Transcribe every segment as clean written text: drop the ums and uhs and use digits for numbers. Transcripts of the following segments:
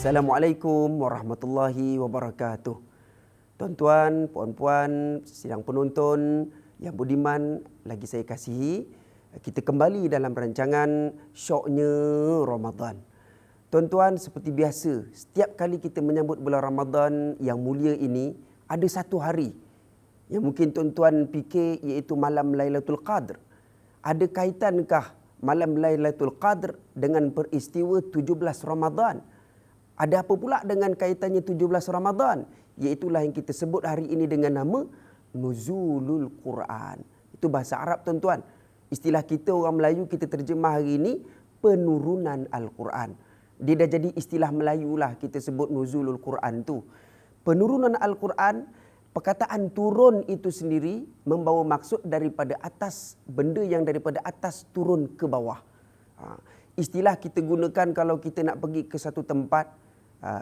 Assalamualaikum warahmatullahi wabarakatuh. Tuan-tuan, puan-puan, sidang penonton yang budiman lagi saya kasihi, kita kembali dalam rancangan Syoknya Ramadan. Tuan-tuan, seperti biasa, setiap kali kita menyambut bulan Ramadan yang mulia ini, ada satu hari yang mungkin tuan-tuan fikir iaitu malam Lailatul Qadr. Ada kaitankah malam Lailatul Qadr dengan peristiwa 17 Ramadan? Ada apa pula dengan kaitannya 17 Ramadan? Iaitulah yang kita sebut hari ini dengan nama Nuzulul Quran. Itu bahasa Arab, tuan-tuan. Istilah kita orang Melayu kita terjemah hari ini penurunan Al-Quran. Dia dah jadi istilah Melayu lah, kita sebut Nuzulul Quran tu. Penurunan Al-Quran, perkataan turun itu sendiri membawa maksud daripada atas, benda yang daripada atas turun ke bawah. Istilah kita gunakan kalau kita nak pergi ke satu tempat,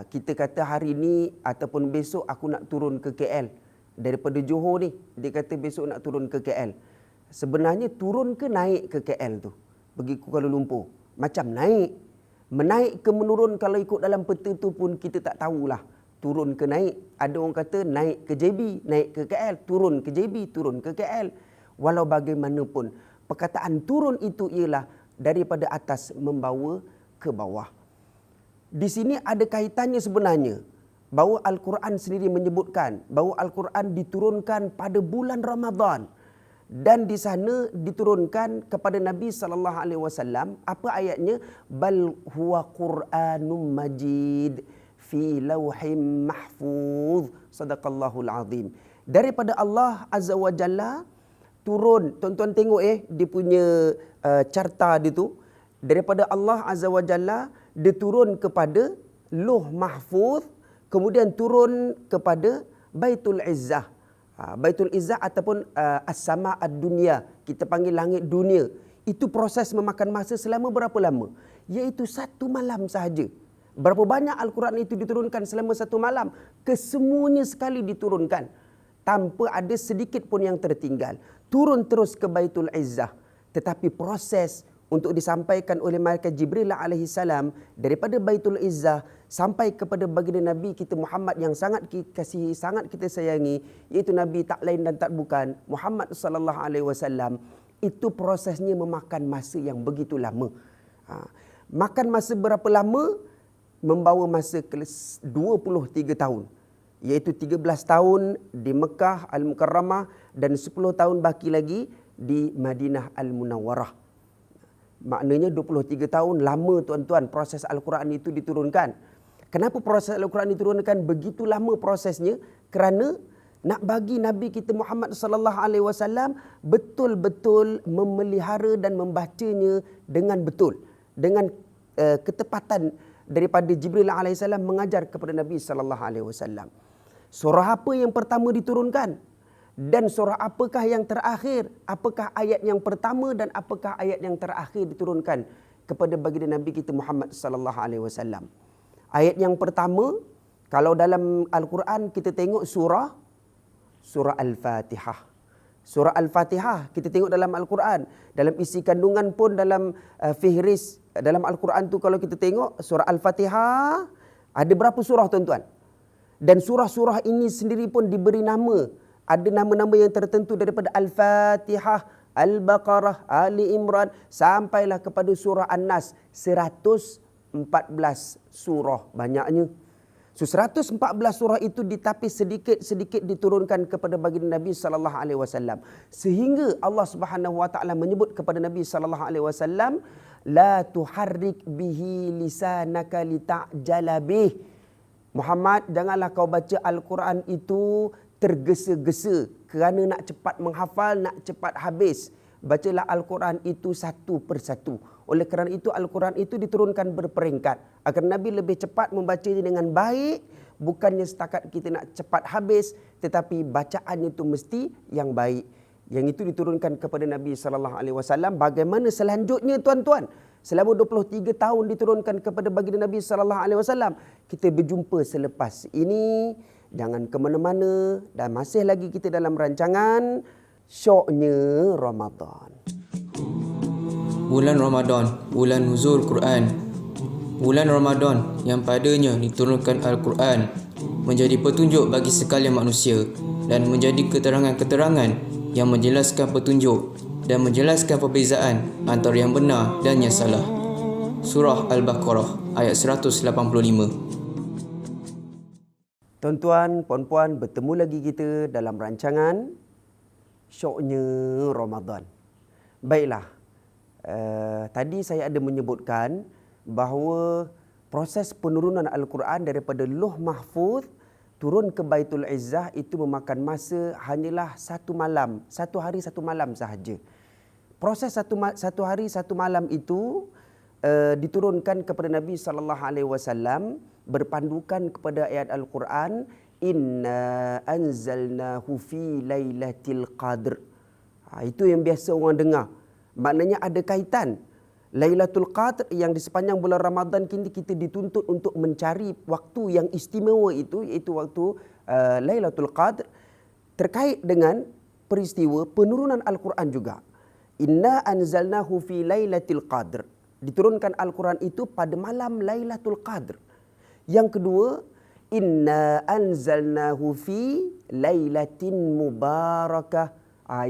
kita kata hari ni ataupun besok aku nak turun ke KL. Daripada Johor ni, dia kata besok nak turun ke KL. Sebenarnya turun ke naik ke KL tu? Pergi ke Kuala Lumpur. Macam naik. Menaik ke menurun kalau ikut dalam peta tu pun kita tak tahulah. Turun ke naik. Ada orang kata naik ke JB, naik ke KL. Turun ke JB, turun ke KL. Walau bagaimanapun, perkataan turun itu ialah daripada atas membawa ke bawah. Di sini ada kaitannya sebenarnya bahawa Al-Quran sendiri menyebutkan bahawa Al-Quran diturunkan pada bulan Ramadan dan di sana diturunkan kepada Nabi SAW. Apa ayatnya? Bal huwa Quranum Majid fi lauhim mahfuz. Sadaqallahul azim. Daripada Allah Azza wa Jalla turun. Tuan-tuan tengok dia punya carta dia tu. Daripada Allah Azza wa Jalla dia turun kepada Lauh Mahfuz, kemudian turun kepada Baitul Izzah. Baitul Izzah ataupun As-Sama' Ad-Dunya, kita panggil langit dunia. Itu proses memakan masa selama berapa lama? Iaitu satu malam sahaja. Berapa banyak Al-Quran itu diturunkan selama satu malam? Kesemuanya sekali diturunkan, tanpa ada sedikit pun yang tertinggal. Turun terus ke Baitul Izzah. Tetapi proses untuk disampaikan oleh malaikat Jibril alaihi salam daripada Baitul Izzah sampai kepada baginda Nabi kita Muhammad yang sangat kita kasihi, sangat kita sayangi, iaitu Nabi tak lain dan tak bukan Muhammad sallallahu alaihi wasallam. Itu prosesnya memakan masa yang begitu lama. Makan masa berapa lama? Membawa masa 23 tahun. Iaitu 13 tahun di Mekah Al-Mukarramah dan 10 tahun baki lagi di Madinah Al-Munawwarah. Maknanya 23 tahun lama, tuan-tuan, proses Al-Quran itu diturunkan. Kenapa proses Al-Quran diturunkan begitu lama prosesnya? Kerana nak bagi Nabi kita Muhammad sallallahu alaihi wasallam betul-betul memelihara dan membacanya dengan betul, dengan ketepatan daripada Jibril alaihi salam mengajar kepada Nabi sallallahu alaihi wasallam. Surah apa yang pertama diturunkan? Dan surah apakah yang terakhir? Apakah ayat yang pertama dan apakah ayat yang terakhir diturunkan kepada baginda Nabi kita Muhammad sallallahu alaihi wasallam? Ayat yang pertama, kalau dalam Al-Quran kita tengok surah Al-Fatihah. Surah Al-Fatihah kita tengok dalam Al-Quran, dalam isi kandungan pun dalam fihris dalam Al-Quran tu kalau kita tengok surah Al-Fatihah ada berapa surah, tuan-tuan? Dan surah-surah ini sendiri pun diberi nama. Ada nama-nama yang tertentu daripada Al-Fatihah, Al-Baqarah, Ali Imran sampailah kepada surah An-Nas. 114 surah banyaknya. So 114 surah itu ditapis sedikit-sedikit diturunkan kepada baginda Nabi sallallahu alaihi wasallam. Sehingga Allah Subhanahu wa taala menyebut kepada Nabi sallallahu alaihi wasallam, la tuharrik bihi lisanaka lita'jala bih. Muhammad, janganlah kau baca Al-Quran itu tergesa-gesa kerana nak cepat menghafal, nak cepat habis. Bacalah Al-Quran itu satu persatu. Oleh kerana itu Al-Quran itu diturunkan berperingkat agar Nabi lebih cepat membacanya dengan baik. Bukannya setakat kita nak cepat habis, tetapi bacaannya itu mesti yang baik. Yang itu diturunkan kepada Nabi SAW. Bagaimana selanjutnya, tuan-tuan? Selama 23 tahun diturunkan kepada baginda Nabi SAW. Kita berjumpa selepas ini. Jangan ke mana-mana, dan masih lagi kita dalam rancangan Syoknya Ramadan. Bulan Ramadan, bulan nuzul Quran. Bulan Ramadan yang padanya diturunkan Al-Quran menjadi petunjuk bagi sekalian manusia dan menjadi keterangan-keterangan yang menjelaskan petunjuk dan menjelaskan perbezaan antara yang benar dan yang salah. Surah Al-Baqarah ayat 185. Tuan-tuan, puan-puan, bertemu lagi kita dalam rancangan Syoknya Ramadan. Baiklah, tadi saya ada menyebutkan bahawa proses penurunan Al-Quran daripada Lauh Mahfuz turun ke Baitul Izzah itu memakan masa hanyalah satu hari satu malam sahaja. Proses satu hari satu malam itu diturunkan kepada Nabi SAW berpandukan kepada ayat Al-Quran, Inna anzalnahu fi lailatul qadr. Itu yang biasa orang dengar. Maknanya ada kaitan. Lailatul Qadr yang di sepanjang bulan Ramadan kini kita dituntut untuk mencari waktu yang istimewa itu, iaitu waktu Lailatul Qadr, terkait dengan peristiwa penurunan Al-Quran juga. Inna anzalnahu fi lailatul qadr. Diturunkan Al-Quran itu pada malam Lailatul Qadr. Yang kedua, Inna anzalnahu fi lailatin mubarakah.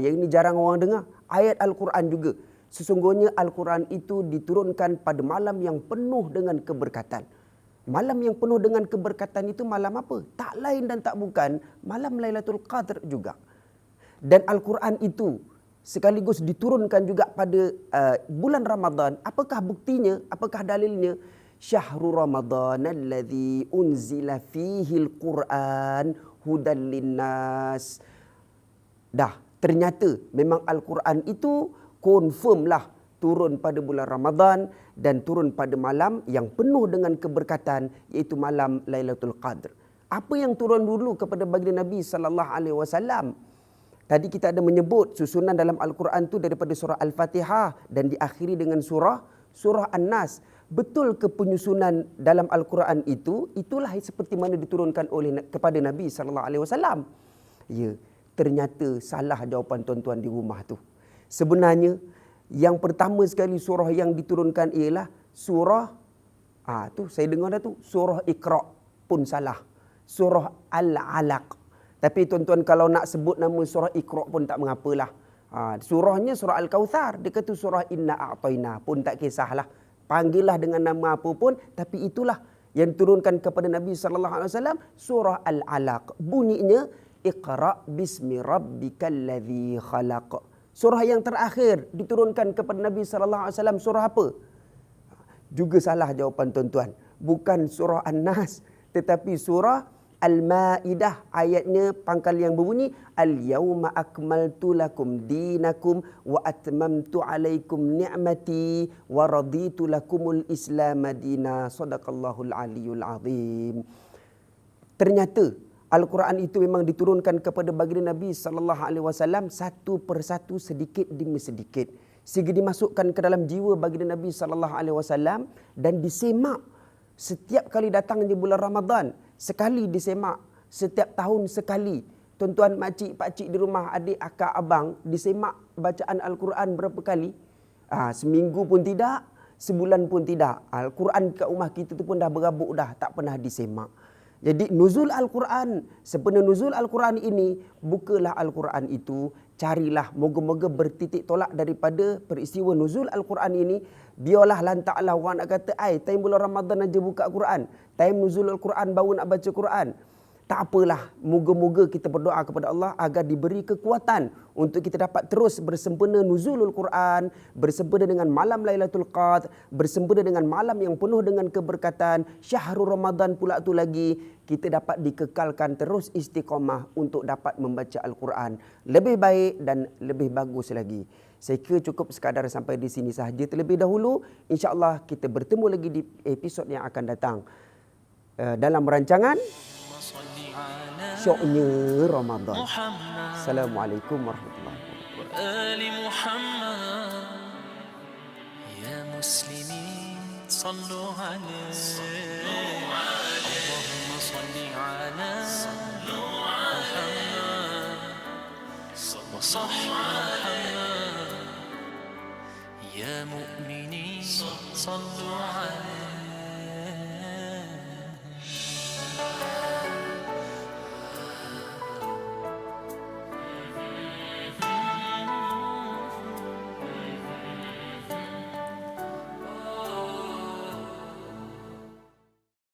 Yang ini jarang orang dengar. Ayat Al-Quran juga. Sesungguhnya Al-Quran itu diturunkan pada malam yang penuh dengan keberkatan. Malam yang penuh dengan keberkatan itu malam apa? Tak lain dan tak bukan malam Lailatul Qadr juga. Dan Al-Quran itu sekaligus diturunkan juga pada bulan Ramadan. Apakah buktinya? Apakah dalilnya? Syahrul Ramadan alladzi unzila fihi al-Quran hudan linnas. Dah, ternyata memang Al-Quran itu confirm lah turun pada bulan Ramadan dan turun pada malam yang penuh dengan keberkatan, iaitu malam Lailatul Qadr. Apa yang turun dulu kepada baginda Nabi sallallahu alaihi wasallam? Tadi kita ada menyebut susunan dalam Al-Quran itu daripada surah Al-Fatihah dan diakhiri dengan surah An-Nas. Betul ke penyusunan dalam Al-Quran itu itulah seperti mana diturunkan kepada Nabi sallallahu alaihi wasallam? Ya, ternyata salah jawapan tuan-tuan di rumah tu. Sebenarnya yang pertama sekali surah yang diturunkan ialah surah tu saya dengar dah tu, surah Iqra pun salah. Surah Al-Alaq. Tapi tuan-tuan kalau nak sebut nama surah Iqra pun tak mengapalah. Surahnya surah Al-Kautsar, dia kata surah Inna A'tayna pun tak kisahlah. Panggillah dengan nama apa pun, tapi itulah yang diturunkan kepada Nabi sallallahu alaihi wasallam, surah Al-Alaq. Bunyinya Iqra bismi rabbikal ladzi khalaq. Surah yang terakhir diturunkan kepada Nabi sallallahu alaihi wasallam surah apa? Juga salah jawapan tuan-tuan. Bukan surah An-Nas tetapi surah Al-Maidah. Ayatnya pangkal yang berbunyi Al-yawma akmaltu lakum dinakum wa atmamtu alaikum ni'mati wa raditu lakumul Islam madina. Sadaqallahul aliyul azim. Ternyata Al-Quran itu memang diturunkan kepada baginda Nabi sallallahu alaihi wasallam satu persatu, sedikit demi sedikit, sehingga dimasukkan ke dalam jiwa baginda Nabi sallallahu alaihi wasallam dan disemak setiap kali datang di bulan Ramadan, sekali disemak, setiap tahun sekali. Tuan-tuan, makcik, pakcik di rumah, adik, akak, abang disemak bacaan Al-Quran berapa kali? Seminggu pun tidak, sebulan pun tidak. Al-Quran kat rumah kita tu pun dah berabuk dah, tak pernah disemak. Jadi nuzul Al-Quran, sebenarnya nuzul Al-Quran ini, bukalah Al-Quran itu, carilah, moga-moga bertitik tolak daripada peristiwa nuzul Al-Quran ini. Biarlah lantaklah orang nak kata, time bulan Ramadan aja buka Quran, time nuzul Al-Quran baru nak baca Quran. Tak apalah, moga-moga kita berdoa kepada Allah agar diberi kekuatan untuk kita dapat terus bersempena nuzulul Quran, bersempena dengan malam Lailatul Qadr, bersempena dengan malam yang penuh dengan keberkatan, Syahrul Ramadan pula tu lagi, kita dapat dikekalkan terus istiqamah untuk dapat membaca Al-Quran lebih baik dan lebih bagus lagi. Saya kira cukup sekadar sampai di sini sahaja terlebih dahulu. InsyaAllah kita bertemu lagi di episod yang akan datang dalam rancangan Syoknya Ramadan. Assalamualaikum warahmatullahi wabarakatuh. Ya muslimin sallu alaihi Allahumma salli ala Muhammad wa sahbihi Muhammad. Ya mu'minin sallu alaihi